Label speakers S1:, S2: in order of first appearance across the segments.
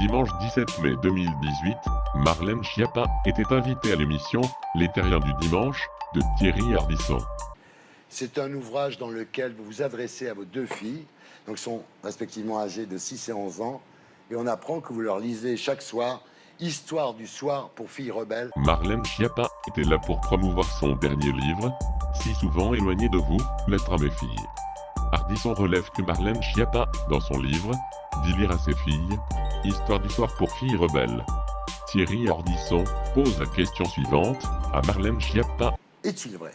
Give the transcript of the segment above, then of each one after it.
S1: Dimanche 17 mai 2018, Marlène Schiappa était invitée à l'émission Les Terriens du Dimanche de Thierry Ardisson.
S2: C'est un ouvrage dans lequel vous vous adressez à vos deux filles, donc sont respectivement âgées de 6 et 11 ans, et on apprend que vous leur lisez chaque soir Histoire du soir pour filles rebelles.
S1: Marlène Schiappa était là pour promouvoir son dernier livre, Si souvent éloigné de vous, Lettre à mes filles. Ardisson relève que Marlène Schiappa, dans son livre, dit lire à ses filles Histoire du soir pour filles rebelles. Thierry Ardisson pose la question suivante à Marlène Schiappa.
S2: Est-il vrai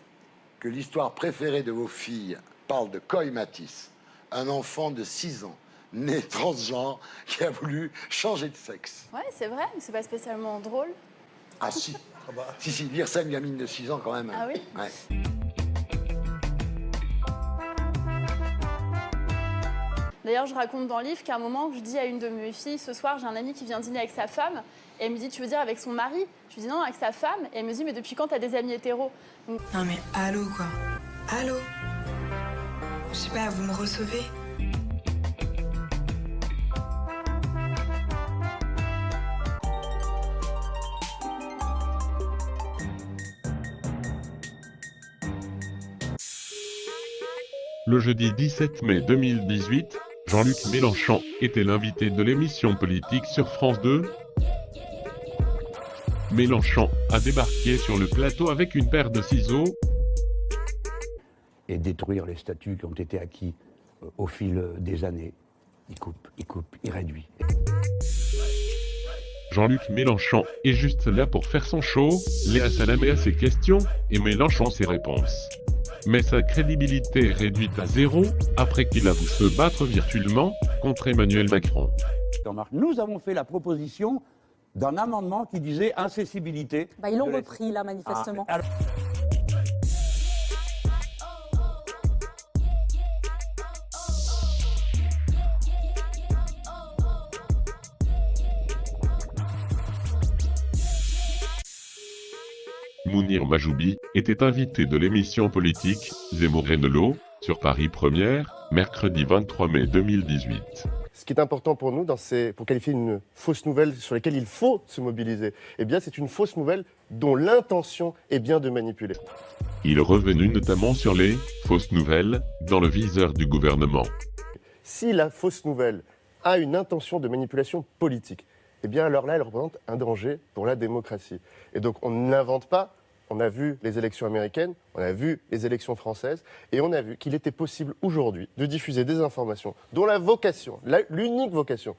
S2: que l'histoire préférée de vos filles parle de Coy Matisse, un enfant de 6 ans, né transgenre, qui a voulu changer de sexe?
S3: Ouais, c'est vrai, mais c'est pas spécialement drôle.
S2: Ah si, si, lire ça à une gamine de 6 ans quand même.
S3: Ah oui?
S2: Ouais.
S3: D'ailleurs, je raconte dans le livre qu'à un moment, je dis à une de mes filles, ce soir, j'ai un ami qui vient dîner avec sa femme, et elle me dit, tu veux dire avec son mari? Je lui dis non, avec sa femme, et elle me dit, mais depuis quand t'as des amis hétéros? Donc...
S4: Non mais allô quoi? Allô? Je sais pas, vous me recevez?
S1: Le jeudi 17 mai 2018, Jean-Luc Mélenchon était l'invité de l'émission politique sur France 2. Mélenchon a débarqué sur le plateau avec une paire de ciseaux
S5: et détruire les statuts qui ont été acquis au fil des années. Il coupe, il réduit.
S1: Jean-Luc Mélenchon est juste là pour faire son show, Léa Salamé a ses questions et Mélenchon ses réponses. Mais sa crédibilité est réduite à zéro après qu'il avoue se battre virtuellement contre Emmanuel Macron.
S5: Nous avons fait la proposition d'un amendement qui disait incessibilité.
S6: Ils l'ont repris là manifestement.
S1: Mounir Majoubi était invité de l'émission politique Zemmour Renello sur Paris Première, mercredi 23 mai 2018.
S7: Ce qui est important pour nous, pour qualifier une fausse nouvelle sur laquelle il faut se mobiliser, eh bien c'est une fausse nouvelle dont l'intention est bien de manipuler.
S1: Il est revenu notamment sur les fausses nouvelles dans le viseur du gouvernement.
S7: Si la fausse nouvelle a une intention de manipulation politique, eh bien alors là, elle représente un danger pour la démocratie. Et donc on n'invente pas. On a vu les élections américaines, on a vu les élections françaises, et on a vu qu'il était possible aujourd'hui de diffuser des informations dont la vocation, l'unique vocation,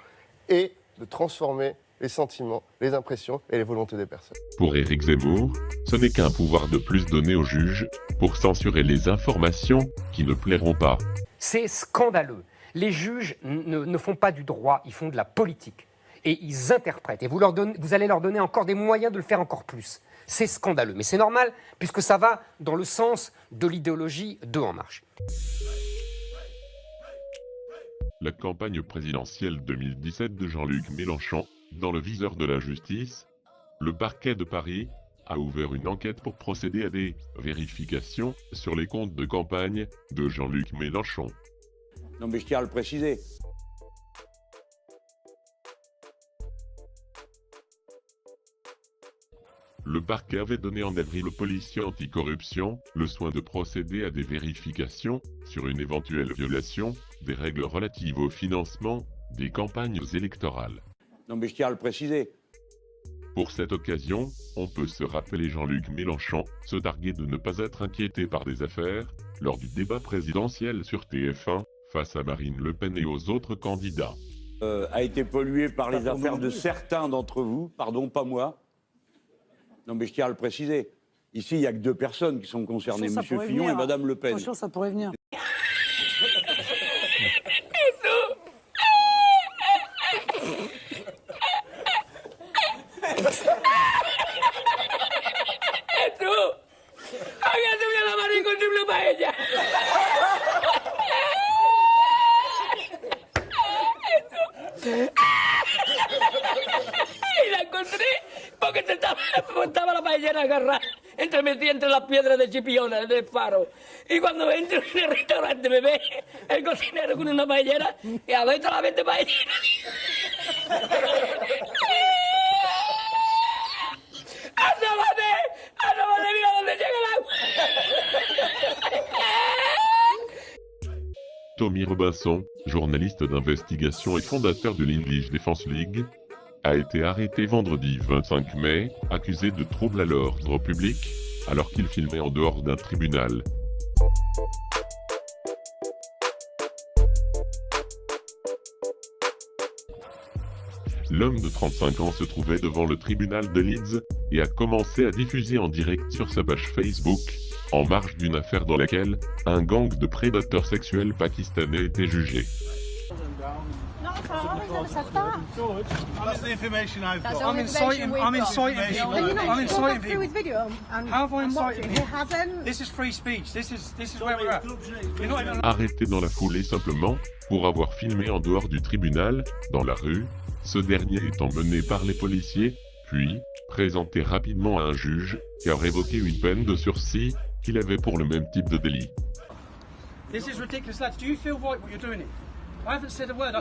S7: est de transformer les sentiments, les impressions et les volontés des personnes.
S1: Pour Éric Zemmour, ce n'est qu'un pouvoir de plus donné aux juges pour censurer les informations qui ne plairont pas.
S8: C'est scandaleux. Les juges ne font pas du droit, ils font de la politique. Et ils interprètent. Et vous allez leur donner encore des moyens de le faire encore plus. C'est scandaleux, mais c'est normal, puisque ça va dans le sens de l'idéologie de En Marche.
S1: La campagne présidentielle 2017 de Jean-Luc Mélenchon, dans le viseur de la justice, le parquet de Paris a ouvert une enquête pour procéder à des vérifications sur les comptes de campagne de Jean-Luc Mélenchon.
S5: Non mais je tiens à le préciser.
S1: Le parquet avait donné en avril au policier anticorruption le soin de procéder à des vérifications sur une éventuelle violation des règles relatives au financement des campagnes électorales.
S5: Non mais je tiens à le préciser.
S1: Pour cette occasion, on peut se rappeler Jean-Luc Mélenchon se targuer de ne pas être inquiété par des affaires lors du débat présidentiel sur TF1 face à Marine Le Pen et aux autres candidats.
S9: A été pollué par les affaires de certains d'entre vous, pardon, pas moi. Non mais je tiens à le préciser. Ici, il n'y a que 2 personnes qui sont concernées, M. Fillon et Mme Le Pen.
S6: Attention, ça pourrait venir.
S10: Y la encontré porque estaba la paellera agarrada metida entre las piedras de Chipiona, del faro. Y cuando entro en el restaurante me ve el cocinero con una paellera y a ver toda la vez de paellera.
S1: Tommy Robinson, journaliste d'investigation et fondateur de l'English Defence League, a été arrêté vendredi 25 mai, accusé de trouble à l'ordre public, alors qu'il filmait en dehors d'un tribunal. L'homme de 35 ans se trouvait devant le tribunal de Leeds et a commencé à diffuser en direct sur sa page Facebook, en marge d'une affaire dans laquelle un gang de prédateurs sexuels pakistanais était jugé. Arrêté dans la foulée simplement pour avoir filmé en dehors du tribunal, dans la rue, ce dernier étant mené par les policiers, puis présenté rapidement à un juge qui a révoqué une peine de sursis qu'il avait pour le même type de délit.
S11: This is ridiculous, lads. Do you feel right what you're doing it? I haven't said a word.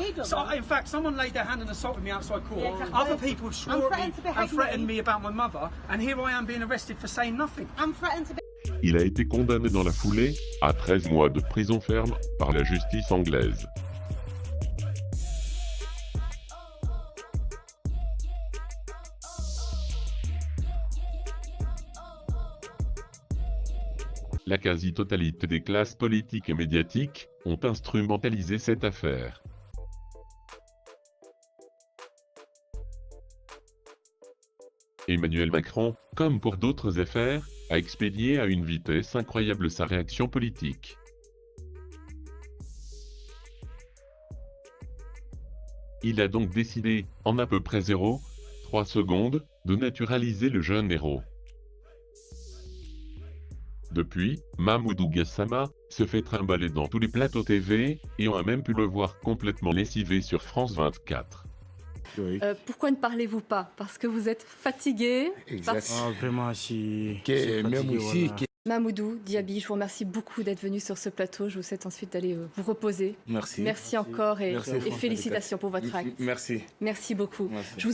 S11: In fact, someone laid their hand and assaulted me outside court. Yeah, exactly. Other people have swore at me and threatened me about my mother, and here I am being arrested for saying nothing. I'm threatened to be...
S1: Il a été condamné dans la foulée à 13 mois de prison ferme par la justice anglaise. La quasi-totalité des classes politiques et médiatiques ont instrumentalisé cette affaire. Emmanuel Macron, comme pour d'autres affaires, a expédié à une vitesse incroyable sa réaction politique. Il a donc décidé, en à peu près 0,3 secondes, de naturaliser le jeune héros. Depuis, Mamoudou Gassama se fait trimballer dans tous les plateaux TV et on a même pu le voir complètement lessivé sur France 24.
S12: Pourquoi ne parlez-vous pas? Parce que vous êtes fatigué.
S11: Vraiment, si...
S10: Même aussi...
S12: Mamoudou Diaby, je vous remercie beaucoup d'être venu sur ce plateau. Je vous souhaite ensuite d'aller vous reposer.
S10: Merci.
S12: Merci encore et félicitations pour votre acte.
S10: Merci.
S12: Merci beaucoup.
S10: Merci.
S12: Je vous...